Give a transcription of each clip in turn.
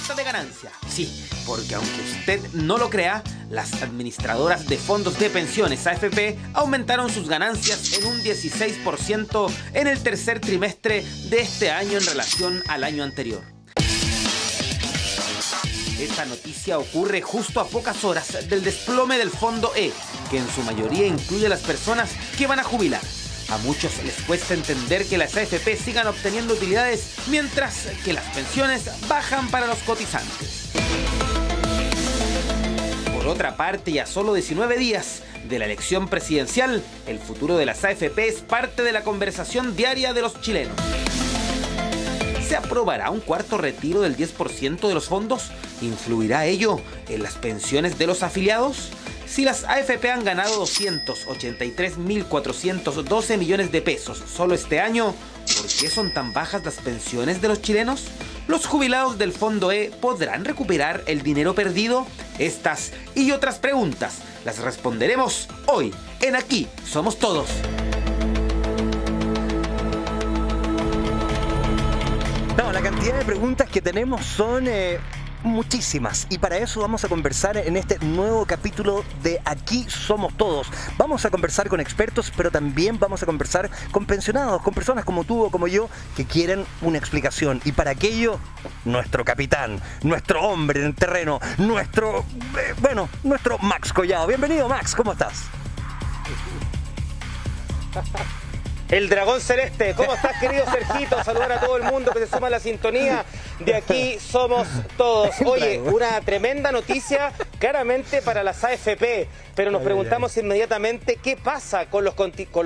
cubierta de ganancia. Sí, porque aunque usted no lo crea, las administradoras de fondos de pensiones AFP aumentaron sus ganancias en un 16% en el tercer trimestre de este año en relación al año anterior. Esta noticia ocurre justo a pocas horas del desplome del Fondo E, que en su mayoría incluye a las personas que van a jubilar. A muchos les cuesta entender que las AFP sigan obteniendo utilidades mientras que las pensiones bajan para los cotizantes. Por otra parte, y a solo 19 días de la elección presidencial, el futuro de las AFP es parte de la conversación diaria de los chilenos. ¿Se aprobará un cuarto retiro del 10% de los fondos? ¿Influirá ello en las pensiones de los afiliados? Si las AFP han ganado 283.412 millones de pesos solo este año, ¿por qué son tan bajas las pensiones de los chilenos? ¿Los jubilados del Fondo E podrán recuperar el dinero perdido? Estas y otras preguntas las responderemos hoy en Aquí Somos Todos. No, la cantidad de preguntas que tenemos son muchísimas, y para eso vamos a conversar en este nuevo capítulo de Aquí Somos Todos. Vamos a conversar con expertos, pero también vamos a conversar con pensionados, con personas como tú o como yo que quieren una explicación, y para aquello nuestro capitán, nuestro hombre en el terreno, nuestro Max Collado. Bienvenido, Max, ¿cómo estás? El dragón celeste, ¿cómo estás, querido Sergito? Saludar a todo el mundo que se suma a la sintonía de Aquí Somos Todos. Oye, una tremenda noticia claramente para las AFP, pero nos preguntamos inmediatamente qué pasa con los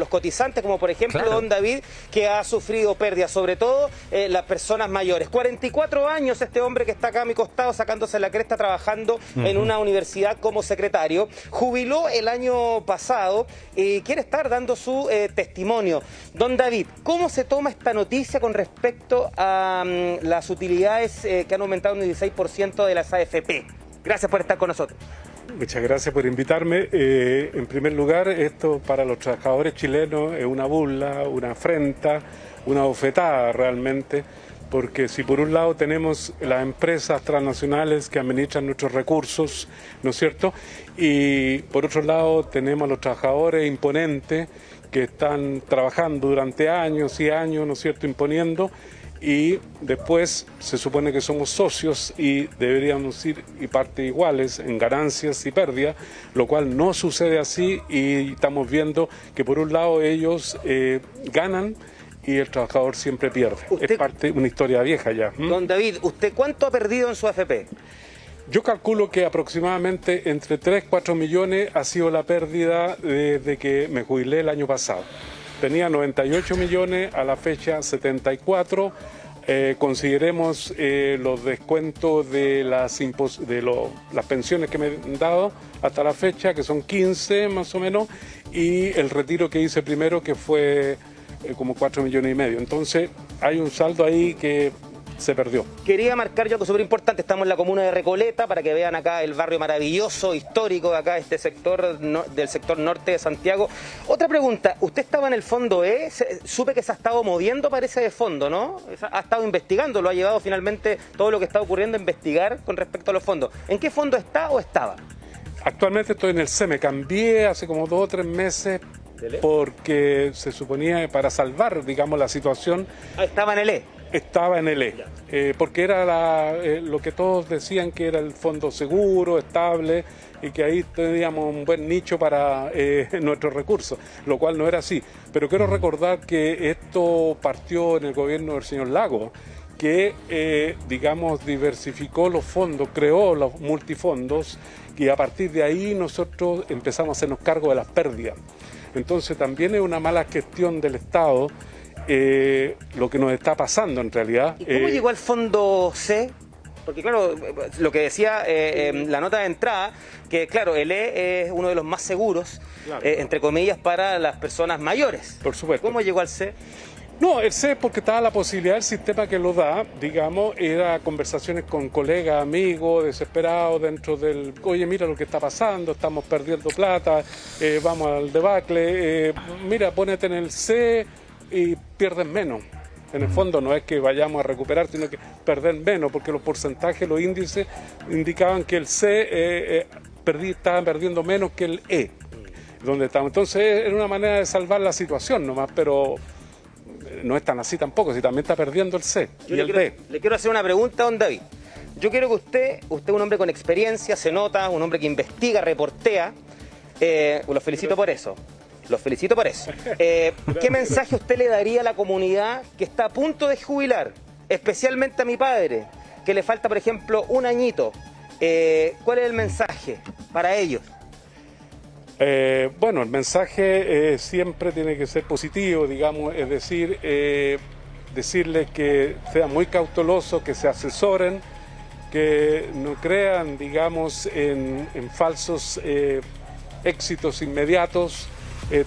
cotizantes, como por ejemplo don David, que ha sufrido pérdidas, sobre todo las personas mayores. 44 años este hombre que está acá a mi costado sacándose la cresta trabajando en una universidad como secretario. Jubiló el año pasado y quiere estar dando su testimonio. Don David, ¿cómo se toma esta noticia con respecto a las utilidades que han aumentado un 16% de las AFP? Gracias por estar con nosotros. Muchas gracias por invitarme. En primer lugar, esto para los trabajadores chilenos es una burla, una afrenta, una bofetada realmente, porque si por un lado tenemos las empresas transnacionales que administran nuestros recursos, ¿no es cierto? Y por otro lado tenemos a los trabajadores imponentes que están trabajando durante años y años, ¿no es cierto?, imponiendo, y después se supone que somos socios y deberíamos ir y partes iguales en ganancias y pérdidas, lo cual no sucede así, y estamos viendo que por un lado ellos ganan y el trabajador siempre pierde. Es parte de una historia vieja ya. Don David, ¿usted cuánto ha perdido en su AFP? Yo calculo que aproximadamente entre 3 y 4 millones ha sido la pérdida desde que me jubilé el año pasado. Tenía 98 millones, a la fecha 74. Consideremos los descuentos de las pensiones que me han dado hasta la fecha, que son 15 más o menos, y el retiro que hice primero, que fue como 4 millones y medio. Entonces hay un saldo ahí que se perdió. Quería marcar yo algo súper importante. Estamos en la comuna de Recoleta, para que vean acá el barrio maravilloso, histórico de acá, este sector del sector norte de Santiago. Otra pregunta, usted estaba en el Fondo E, supe que se ha estado moviendo para ese fondo, ¿no? Ha estado investigando, lo ha llevado finalmente todo lo que está ocurriendo a investigar con respecto a los fondos. ¿En qué fondo está o estaba? Actualmente estoy en el C, me cambié hace como 2 o 3 meses porque se suponía para salvar, digamos, la situación. Estaba en el E. Estaba en el E, porque era lo que todos decían que era el fondo seguro, estable, y que ahí teníamos un buen nicho para nuestros recursos, lo cual no era así. Pero quiero recordar que esto partió en el gobierno del señor Lagos, que, digamos, diversificó los fondos, creó los multifondos, y a partir de ahí nosotros empezamos a hacernos cargo de las pérdidas. Entonces también es una mala gestión del Estado lo que nos está pasando en realidad. ¿Y cómo llegó al Fondo C? Porque claro, lo que decía la nota de entrada, que claro, el E es uno de los más seguros, entre comillas, para las personas mayores. Por supuesto. ¿Cómo llegó al C? No, el C, porque estaba la posibilidad, del sistema que lo da, digamos, era conversaciones con colegas, amigos, desesperados dentro del, oye, mira lo que está pasando, estamos perdiendo plata, vamos al debacle, mira, ponete en el C y pierdes menos. En el fondo no es que vayamos a recuperar, sino que perder menos, porque los porcentajes, los índices indicaban que el C estaban perdiendo menos que el E, donde estamos. Entonces era una manera de salvar la situación nomás, pero no es tan así tampoco, si también está perdiendo el C y el D. Le quiero hacer una pregunta a don David. Yo quiero que usted es un hombre con experiencia, se nota, un hombre que investiga, reportea. Los felicito por eso. Los felicito por eso. ¿Qué mensaje usted le daría a la comunidad que está a punto de jubilar? Especialmente a mi padre, que le falta, por ejemplo, un añito. ¿Cuál es el mensaje para ellos? Bueno, el mensaje siempre tiene que ser positivo, digamos, es decir, decirles que sean muy cautelosos, que se asesoren, que no crean, digamos, en falsos éxitos inmediatos.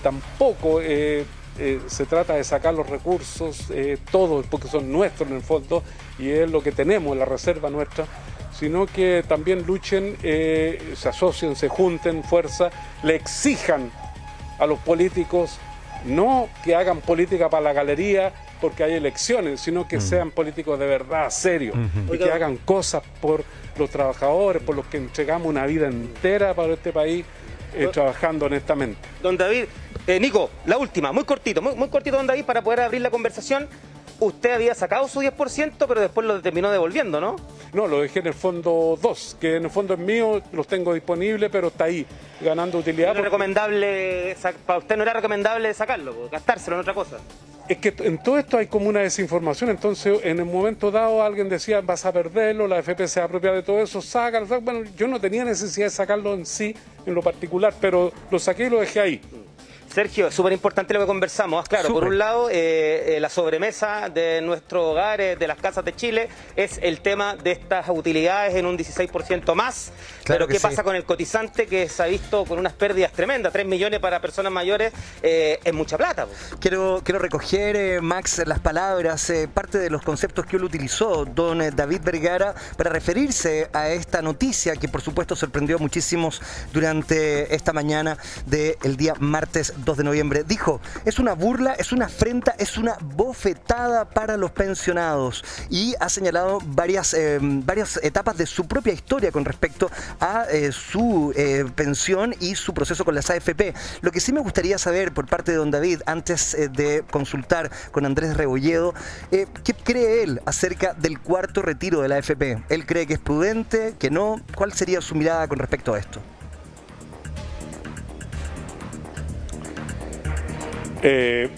Tampoco se trata de sacar los recursos, todos, porque son nuestros en el fondo, y es lo que tenemos, la reserva nuestra, sino que también luchen, se asocien, se junten fuerza, le exijan a los políticos, no que hagan política para la galería porque hay elecciones, sino que sean políticos de verdad, serios, y que hagan cosas por los trabajadores, por los que entregamos una vida entera para este país, trabajando honestamente. Don David, Nico, la última, muy cortito, muy cortito, don David, para poder abrir la conversación. Usted había sacado su 10%, pero después lo terminó devolviendo, ¿no? No, lo dejé en el fondo 2, que en el fondo es mío, los tengo disponibles, pero está ahí, ganando utilidad. ¿No recomendable, para usted no era recomendable sacarlo, gastárselo en otra cosa? Es que en todo esto hay como una desinformación, entonces en el momento dado alguien decía vas a perderlo, la AFP se va a apropiar de todo eso, sácalo. Bueno, yo no tenía necesidad de sacarlo en sí, en lo particular, pero lo saqué y lo dejé ahí. Sergio, es súper importante lo que conversamos. Claro, por un lado, la sobremesa de nuestros hogares, de las casas de Chile, es el tema de estas utilidades en un 16% más. Claro. Pero ¿qué pasa con el cotizante que se ha visto con unas pérdidas tremendas? 3 millones para personas mayores es mucha plata. Quiero recoger, Max, las palabras, parte de los conceptos que él utilizó, don David Vergara, para referirse a esta noticia que por supuesto sorprendió a muchísimos durante esta mañana del día martes 2 de noviembre. Dijo, es una burla, es una afrenta, es una bofetada para los pensionados, y ha señalado varias etapas de su propia historia con respecto a su pensión y su proceso con las AFP. Lo que sí me gustaría saber por parte de don David, antes de consultar con Andrés Rebolledo, ¿qué cree él acerca del cuarto retiro de la AFP? ¿Él cree que es prudente, que no? ¿Cuál sería su mirada con respecto a esto?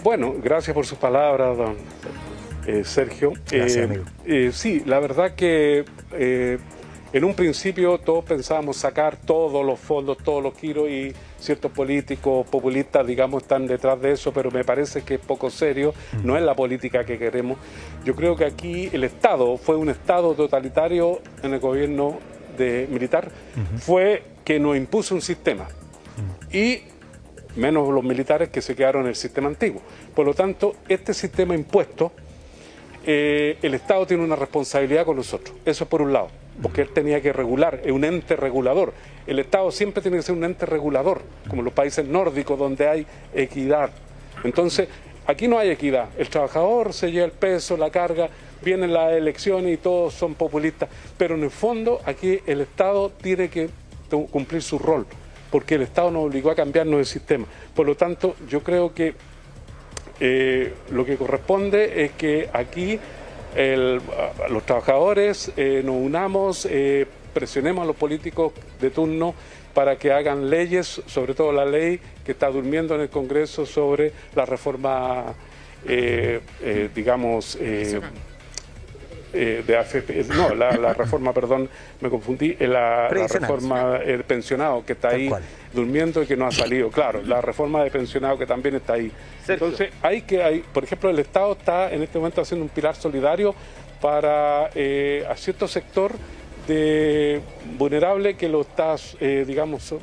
Bueno, gracias por sus palabras, don Sergio. Gracias, amigo. Sí, la verdad que en un principio todos pensábamos sacar todos los fondos, todos los giros, y ciertos políticos populistas, digamos, están detrás de eso, pero me parece que es poco serio, no es la política que queremos. Yo creo que aquí el Estado fue un Estado totalitario en el gobierno militar, fue que nos impuso un sistema, y menos los militares que se quedaron en el sistema antiguo. Por lo tanto, este sistema impuesto, el Estado tiene una responsabilidad con nosotros. Eso por un lado, porque él tenía que regular, es un ente regulador. El Estado siempre tiene que ser un ente regulador, como los países nórdicos donde hay equidad. Entonces, aquí no hay equidad. El trabajador se lleva el peso, la carga, vienen las elecciones y todos son populistas. Pero en el fondo, aquí el Estado tiene que cumplir su rol, porque el Estado nos obligó a cambiarnos el sistema. Por lo tanto, yo creo que lo que corresponde es que aquí los trabajadores nos unamos, presionemos a los políticos de turno para que hagan leyes, sobre todo la ley que está durmiendo en el Congreso sobre la reforma, digamos, de AFP, no, la reforma, perdón, me confundí, la reforma del pensionado que está ahí durmiendo y que no ha salido, claro, la reforma de pensionado que también está ahí. Entonces, por ejemplo, el Estado está en este momento haciendo un pilar solidario para a cierto sector vulnerable que lo está, digamos,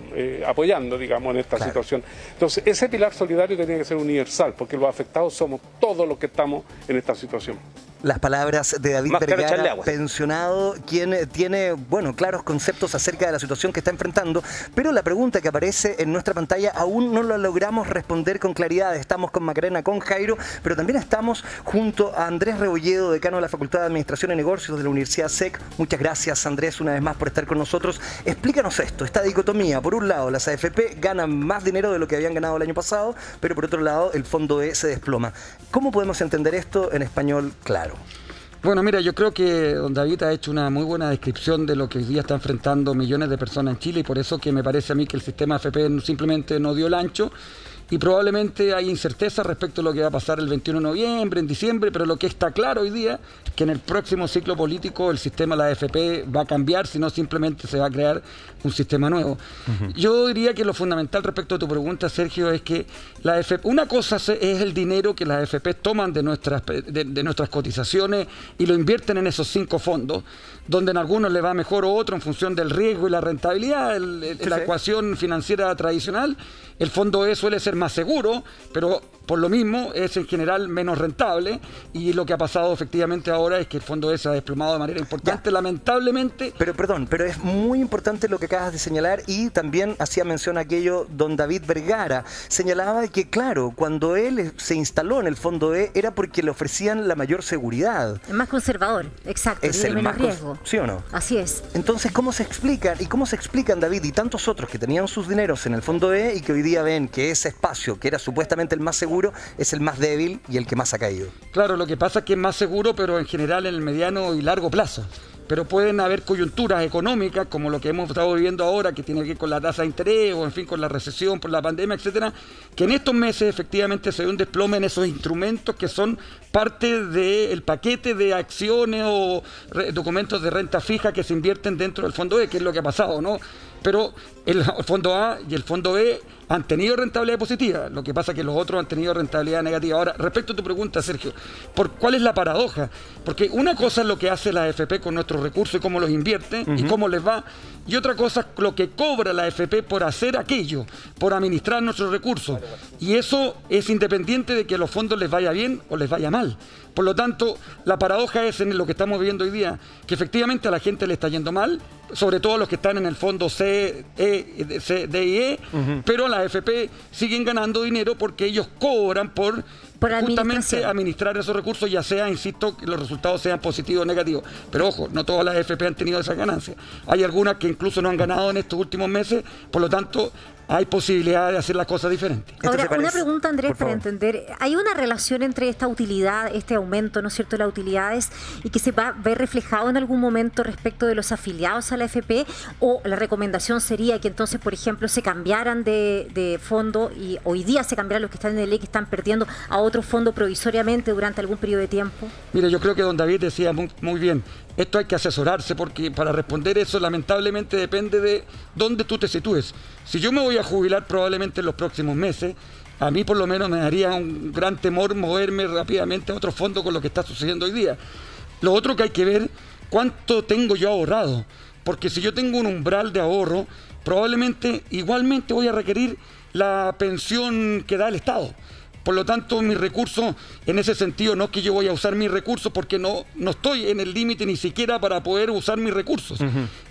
apoyando, digamos, en esta situación. Entonces, ese pilar solidario tenía que ser universal, porque los afectados somos todos los que estamos en esta situación. Las palabras de David Vergara, pensionado, quien tiene, bueno, claros conceptos acerca de la situación que está enfrentando, pero la pregunta que aparece en nuestra pantalla aún no la logramos responder con claridad. Estamos con Macarena, con Jairo, pero también estamos junto a Andrés Rebolledo, decano de la Facultad de Administración y Negocios de la Universidad SEC. Muchas gracias, Andrés, una vez más por estar con nosotros. Explícanos esto, esta dicotomía. Por un lado, las AFP ganan más dinero de lo que habían ganado el año pasado, pero por otro lado, el Fondo E se desploma. ¿Cómo podemos entender esto en español claro? Bueno, mira, yo creo que don David ha hecho una muy buena descripción de lo que hoy día está enfrentando millones de personas en Chile, y por eso que me parece a mí que el sistema AFP simplemente no dio el ancho, y probablemente hay incerteza respecto a lo que va a pasar el 21 de noviembre, en diciembre, pero lo que está claro hoy día es que en el próximo ciclo político el sistema de la AFP va a cambiar, sino simplemente se va a crear un sistema nuevo. Yo diría que lo fundamental respecto a tu pregunta, Sergio, es que la AFP, una cosa es el dinero que las AFP toman de nuestras cotizaciones y lo invierten en esos 5 fondos, donde en algunos le va mejor o otro en función del riesgo y la rentabilidad, la ecuación financiera tradicional. El fondo E suele ser más seguro, pero por lo mismo es en general menos rentable, y lo que ha pasado efectivamente ahora es que el fondo E se ha desplomado de manera importante, lamentablemente. Pero perdón, pero es muy importante lo que acabas de señalar, y también hacía mención a aquello don David Vergara. Señalaba que, claro, cuando él se instaló en el fondo E era porque le ofrecían la mayor seguridad. Es más conservador, exacto, es el menos riesgo. ¿Sí o no? Así es. Entonces, ¿cómo se explican? ¿Y cómo se explican, David, y tantos otros que tenían sus dineros en el fondo E y que hoy día ven que ese espacio, que era supuestamente el más seguro, es el más débil y el que más ha caído? Claro, lo que pasa es que es más seguro, pero en general en el mediano y largo plazo. Pero pueden haber coyunturas económicas, como lo que hemos estado viviendo ahora, que tiene que ver con la tasa de interés, o en fin, con la recesión, por la pandemia, etcétera, que en estos meses efectivamente se ve un desplome en esos instrumentos que son parte del paquete de acciones o documentos de renta fija que se invierten dentro del fondo E, que es lo que ha pasado, ¿no? Pero el fondo A y el fondo B han tenido rentabilidad positiva, lo que pasa es que los otros han tenido rentabilidad negativa. Ahora, respecto a tu pregunta, Sergio, ¿cuál es la paradoja? Porque una cosa es lo que hace la AFP con nuestros recursos y cómo los invierte y cómo les va, y otra cosa es lo que cobra la AFP por hacer aquello, por administrar nuestros recursos, y eso es independiente de que a los fondos les vaya bien o les vaya mal. Por lo tanto, la paradoja es en lo que estamos viviendo hoy día, que efectivamente a la gente le está yendo mal, sobre todo a los que están en el fondo C, D y E, pero la AFP siguen ganando dinero porque ellos cobran por justamente administrar esos recursos, ya sea, insisto, que los resultados sean positivos o negativos. Pero ojo, no todas las AFP han tenido esas ganancias. Hay algunas que incluso no han ganado en estos últimos meses, por lo tanto, hay posibilidad de hacer las cosas diferentes. Ahora, una pregunta, Andrés, para entender. ¿Hay una relación entre esta utilidad, este aumento, ¿no es cierto?, de las utilidades, y que se va a ver reflejado en algún momento respecto de los afiliados a la AFP? ¿O la recomendación sería que entonces, por ejemplo, se cambiaran de fondo y hoy día se cambiaran los que están en el E, que están perdiendo, a otro fondo provisoriamente durante algún periodo de tiempo? Mire, yo creo que don David decía muy bien, esto hay que asesorarse, porque para responder eso lamentablemente depende de dónde tú te sitúes. Si yo me voy a jubilar probablemente en los próximos meses, a mí por lo menos me daría un gran temor moverme rápidamente a otro fondo con lo que está sucediendo hoy día. Lo otro que hay que ver, cuánto tengo yo ahorrado, porque si yo tengo un umbral de ahorro, probablemente igualmente voy a requerir la pensión que da el Estado. Por lo tanto, mis recursos, en ese sentido, no es que yo voy a usar mis recursos porque no estoy en el límite ni siquiera para poder usar mis recursos.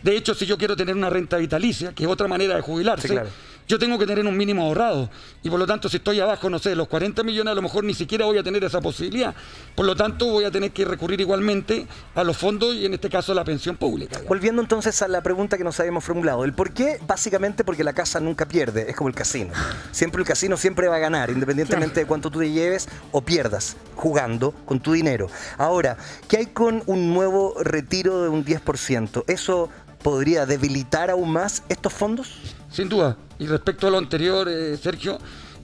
De hecho, si yo quiero tener una renta vitalicia, que es otra manera de jubilarse, sí, claro, yo tengo que tener un mínimo ahorrado. Y por lo tanto, si estoy abajo, no sé, de los 40 millones, a lo mejor ni siquiera voy a tener esa posibilidad. Por lo tanto, voy a tener que recurrir igualmente a los fondos y en este caso a la pensión pública. Digamos. Volviendo entonces a la pregunta que nos habíamos formulado. ¿El por qué? Básicamente porque la casa nunca pierde. Es como el casino. Siempre el casino siempre va a ganar, independientemente de cuánto tú te lleves o pierdas jugando con tu dinero. Ahora, ¿qué hay con un nuevo retiro de un 10%? ¿Eso podría debilitar aún más estos fondos? Sin duda. Y respecto a lo anterior, Sergio,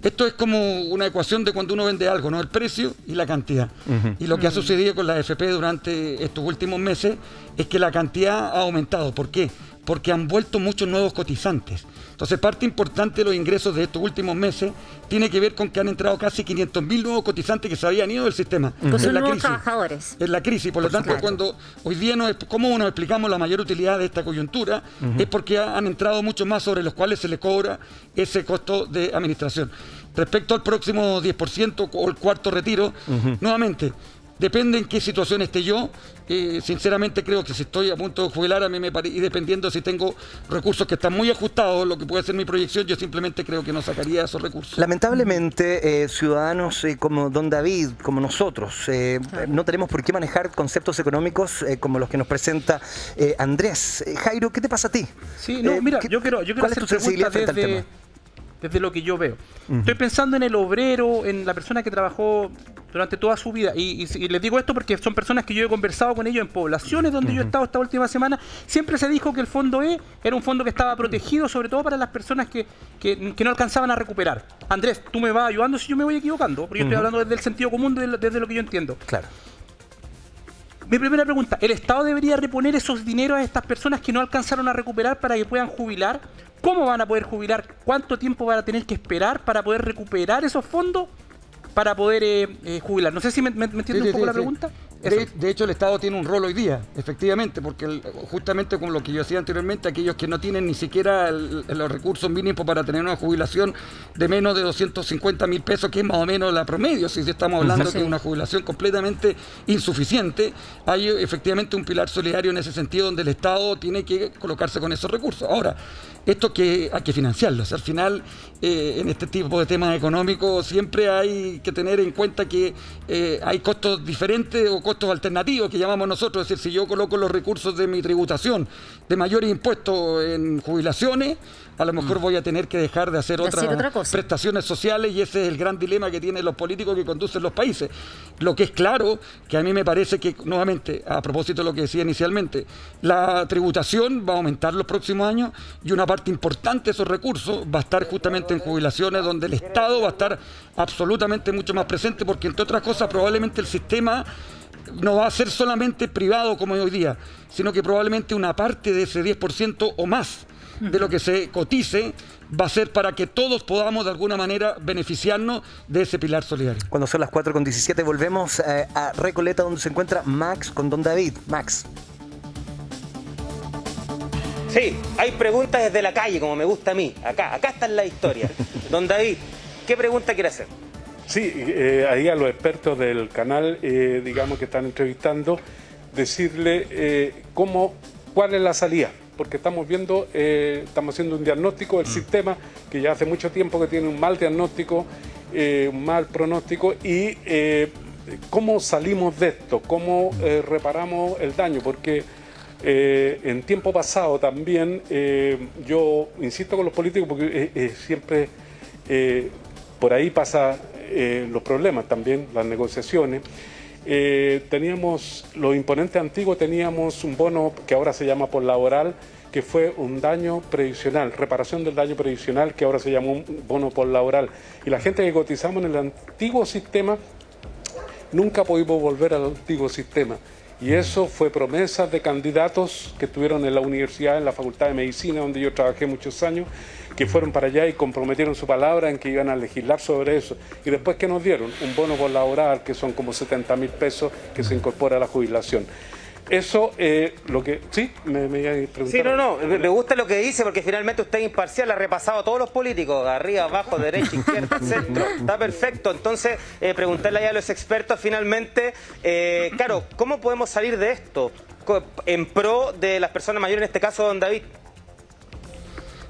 esto es como una ecuación de cuando uno vende algo, ¿no? El precio y la cantidad. Y lo que ha sucedido con la AFP durante estos últimos meses es que la cantidad ha aumentado. ¿Por qué? Porque han vuelto muchos nuevos cotizantes. Entonces, parte importante de los ingresos de estos últimos meses tiene que ver con que han entrado casi 500.000 nuevos cotizantes que se habían ido del sistema. Son nuevos trabajadores. En la crisis. Por lo tanto, claro, cuando hoy día ¿cómo nos explicamos la mayor utilidad de esta coyuntura? Es porque han entrado muchos más sobre los cuales se le cobra ese costo de administración. Respecto al próximo 10% o el cuarto retiro, nuevamente, Depende en qué situación esté yo. Sinceramente creo que si estoy a punto de jubilar, a mí me parece, y dependiendo si tengo recursos que están muy ajustados, lo que puede ser mi proyección, yo simplemente creo que no sacaría esos recursos. Lamentablemente, ciudadanos como don David, como nosotros, no tenemos por qué manejar conceptos económicos como los que nos presenta Andrés. Jairo, ¿qué te pasa a ti? Sí, no, mira, yo quiero ¿cuál es tu sensibilidad frente al tema? Desde lo que yo veo. Estoy pensando en el obrero, en la persona que trabajó durante toda su vida. Y les digo esto porque son personas que yo he conversado con ellos en poblaciones donde yo he estado esta última semana. Siempre se dijo que el fondo E era un fondo que estaba protegido, sobre todo para las personas que no alcanzaban a recuperar. Andrés, tú me vas ayudando si yo me voy equivocando, porque yo estoy hablando desde el sentido común, desde lo que yo entiendo. Claro. Mi primera pregunta, ¿el Estado debería reponer esos dineros a estas personas que no alcanzaron a recuperar para que puedan jubilar? ¿Cómo van a poder jubilar? ¿Cuánto tiempo van a tener que esperar para poder recuperar esos fondos para poder jubilar? No sé si me entiende un poco la pregunta. De hecho, el Estado tiene un rol hoy día, efectivamente, porque justamente como lo que yo decía anteriormente, aquellos que no tienen ni siquiera los recursos mínimos para tener una jubilación de menos de 250.000 pesos, que es más o menos la promedio, si estamos hablando de una jubilación completamente insuficiente, hay efectivamente un pilar solidario en ese sentido donde el Estado tiene que colocarse con esos recursos. Ahora, esto que hay que financiarlo. O sea, al final, en este tipo de temas económicos siempre hay que tener en cuenta que hay costos diferentes o costos alternativos que llamamos nosotros. Es decir, si yo coloco los recursos de mi tributación de mayores impuestos en jubilaciones, a lo mejor voy a tener que dejar de hacer otras prestaciones sociales, y ese es el gran dilema que tienen los políticos que conducen los países. Lo que es claro, que a mí me parece que, nuevamente, a propósito de lo que decía inicialmente, la tributación va a aumentar los próximos años y una parte importante de esos recursos va a estar justamente en jubilaciones, donde el Estado va a estar absolutamente mucho más presente, porque entre otras cosas probablemente el sistema no va a ser solamente privado como es hoy día, sino que probablemente una parte de ese 10% o más de lo que se cotice va a ser para que todos podamos de alguna manera beneficiarnos de ese pilar solidario. Cuando son las 4:17 volvemos a Recoleta, donde se encuentra Max con don David. Max. Sí, hay preguntas desde la calle, como me gusta a mí. Acá está la historia. Don David, ¿qué pregunta quiere hacer? Sí, ahí a los expertos del canal, digamos que están entrevistando, decirle cuál es la salida. Porque estamos viendo, estamos haciendo un diagnóstico del sistema que ya hace mucho tiempo que tiene un mal diagnóstico, un mal pronóstico, y cómo salimos de esto, cómo reparamos el daño, porque en tiempo pasado también, yo insisto con los políticos porque siempre por ahí pasa los problemas también, las negociaciones. Teníamos, los imponentes antiguos, teníamos un bono que ahora se llama postlaboral, que fue un daño previsional, reparación del daño previsional, que ahora se llama un bono postlaboral. Y la gente que cotizamos en el antiguo sistema, nunca pudimos volver al antiguo sistema. Y eso fue promesas de candidatos que estuvieron en la universidad, en la Facultad de Medicina, donde yo trabajé muchos años, que fueron para allá y comprometieron su palabra en que iban a legislar sobre eso. Y después, ¿qué nos dieron? Un bono postlaboral, que son como 70.000 pesos, que se incorpora a la jubilación. Eso, lo que... Sí, me preguntaron. Sí, no, me gusta lo que dice, porque finalmente usted es imparcial, ha repasado a todos los políticos, arriba, abajo, derecha, izquierda, centro, está perfecto. Entonces, preguntarle allá a los expertos, finalmente, claro, ¿cómo podemos salir de esto en pro de las personas mayores, en este caso, don David?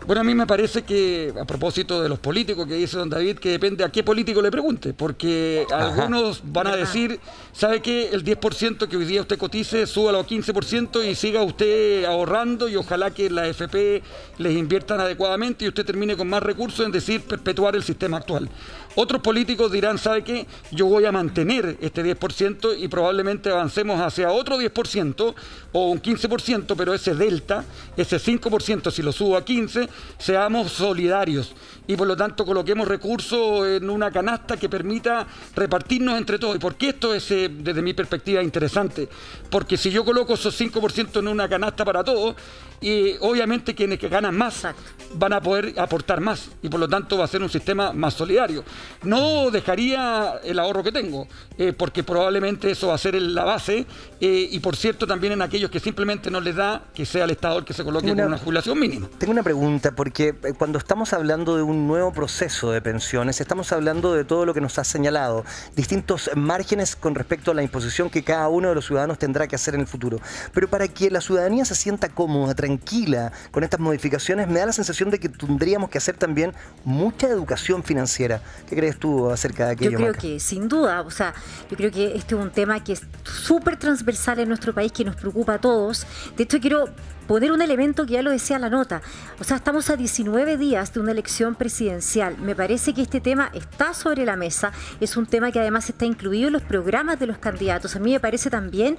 Bueno, a mí me parece que, a propósito de los políticos que dice don David, que depende a qué político le pregunte, porque algunos van a decir, ¿sabe qué? El 10% que hoy día usted cotice, súbalo a 15% y siga usted ahorrando, y ojalá que la AFP les inviertan adecuadamente y usted termine con más recursos, en decir, perpetuar el sistema actual. Otros políticos dirán, ¿sabe qué? Yo voy a mantener este 10% y probablemente avancemos hacia otro 10% o un 15%, pero ese delta, ese 5%, si lo subo a 15%, seamos solidarios y por lo tanto coloquemos recursos en una canasta que permita repartirnos entre todos. ¿Y por qué esto es, desde mi perspectiva, interesante? Porque si yo coloco esos 5% en una canasta para todos, y obviamente quienes que ganan más van a poder aportar más, y por lo tanto va a ser un sistema más solidario. No dejaría el ahorro que tengo, porque probablemente eso va a ser la base, y por cierto también en aquellos que simplemente no les da, que sea el Estado el que se coloque con una jubilación mínima. Tengo una pregunta. pregunta, porque cuando estamos hablando de un nuevo proceso de pensiones, estamos hablando de todo lo que nos ha señalado, distintos márgenes con respecto a la imposición que cada uno de los ciudadanos tendrá que hacer en el futuro. Pero para que la ciudadanía se sienta cómoda, tranquila con estas modificaciones, me da la sensación de que tendríamos que hacer también mucha educación financiera. ¿Qué crees tú acerca de aquello, Yo creo Maca? que, sin duda, o sea, yo creo que este es un tema que es súper transversal en nuestro país, que nos preocupa a todos. De hecho, quiero poner un elemento que ya lo decía la nota. O sea, estamos a 19 días de una elección presidencial. Me parece que este tema está sobre la mesa. Es un tema que además está incluido en los programas de los candidatos. A mí me parece también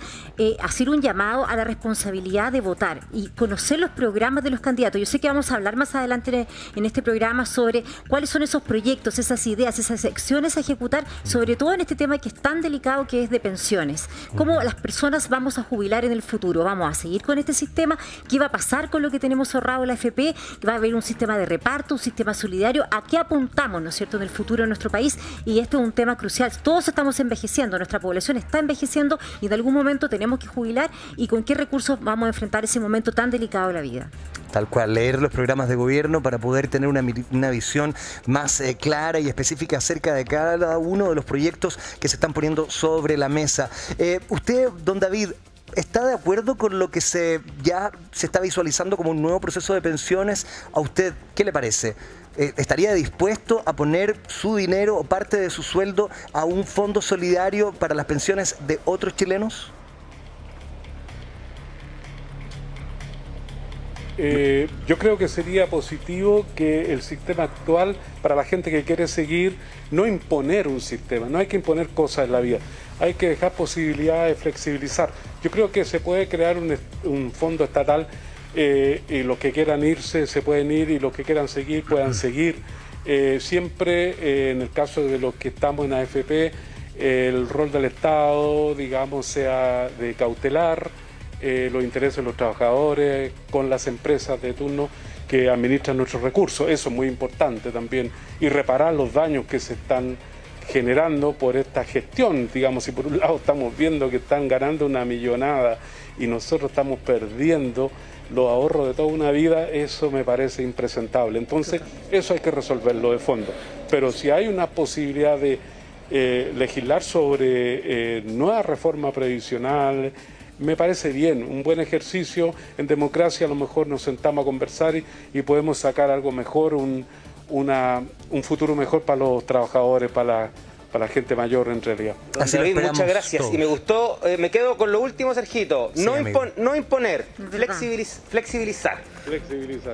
hacer un llamado a la responsabilidad de votar y conocer los programas de los candidatos. Yo sé que vamos a hablar más adelante en este programa sobre cuáles son esos proyectos, esas ideas, esas acciones a ejecutar, sobre todo en este tema que es tan delicado, que es de pensiones. ¿Cómo las personas vamos a jubilar en el futuro? ¿Vamos a seguir con este sistema? ¿Qué va a pasar con lo que tenemos ahorrado en la AFP? ¿Va a haber un sistema de reparto, un sistema solidario? ¿A qué apuntamos, no es cierto, en el futuro de nuestro país? Y esto es un tema crucial. Todos estamos envejeciendo, nuestra población está envejeciendo y en algún momento tenemos que jubilar. ¿Y con qué recursos vamos a enfrentar ese momento tan delicado de la vida? Tal cual, leer los programas de gobierno para poder tener una visión más clara y específica acerca de cada uno de los proyectos que se están poniendo sobre la mesa. Usted, don David, ¿está de acuerdo con lo que ya se está visualizando como un nuevo proceso de pensiones? ¿A usted qué le parece? ¿Estaría dispuesto a poner su dinero o parte de su sueldo a un fondo solidario para las pensiones de otros chilenos? Yo creo que sería positivo que el sistema actual, para la gente que quiere seguir, no imponer un sistema, no hay que imponer cosas en la vida, hay que dejar posibilidades de flexibilizar. Yo creo que se puede crear un fondo estatal y los que quieran irse se pueden ir y los que quieran seguir puedan seguir. Siempre en el caso de los que estamos en AFP, el rol del Estado, digamos, sea de cautelar los intereses de los trabajadores con las empresas de turno que administran nuestros recursos. Eso es muy importante también, y reparar los daños que se están generando por esta gestión. Digamos, si por un lado estamos viendo que están ganando una millonada y nosotros estamos perdiendo los ahorros de toda una vida, eso me parece impresentable. Entonces, eso hay que resolverlo de fondo. Pero si hay una posibilidad de legislar sobre nueva reforma previsional, me parece bien, un buen ejercicio. En democracia a lo mejor nos sentamos a conversar y podemos sacar algo mejor, un futuro mejor para los trabajadores, para la gente mayor en realidad. Así David, muchas gracias. todos. Y me gustó, me quedo con lo último, Sergito. Sí, No imponer, flexibilizar.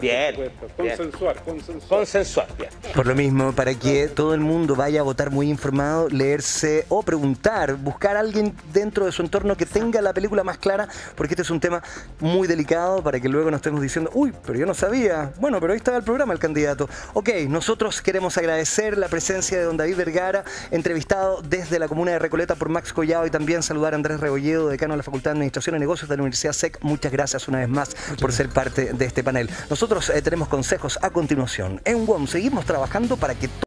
Bien, por supuesto. bien. Consensuar. Bien. Por lo mismo, para que todo el mundo vaya a votar muy informado, leerse o preguntar, buscar a alguien dentro de su entorno que tenga la película más clara, porque este es un tema muy delicado, para que luego no estemos diciendo, uy, pero yo no sabía. Bueno, pero ahí estaba el programa, el candidato. Ok, nosotros queremos agradecer la presencia de don David Vergara, entrevistado desde la comuna de Recoleta por Max Collado, y también saludar a Andrés Rebolledo, decano de la Facultad de Administración y Negocios de la Universidad SEC. Muchas gracias una vez más por ser parte de este panel. Nosotros tenemos consejos a continuación. En WOM seguimos trabajando para que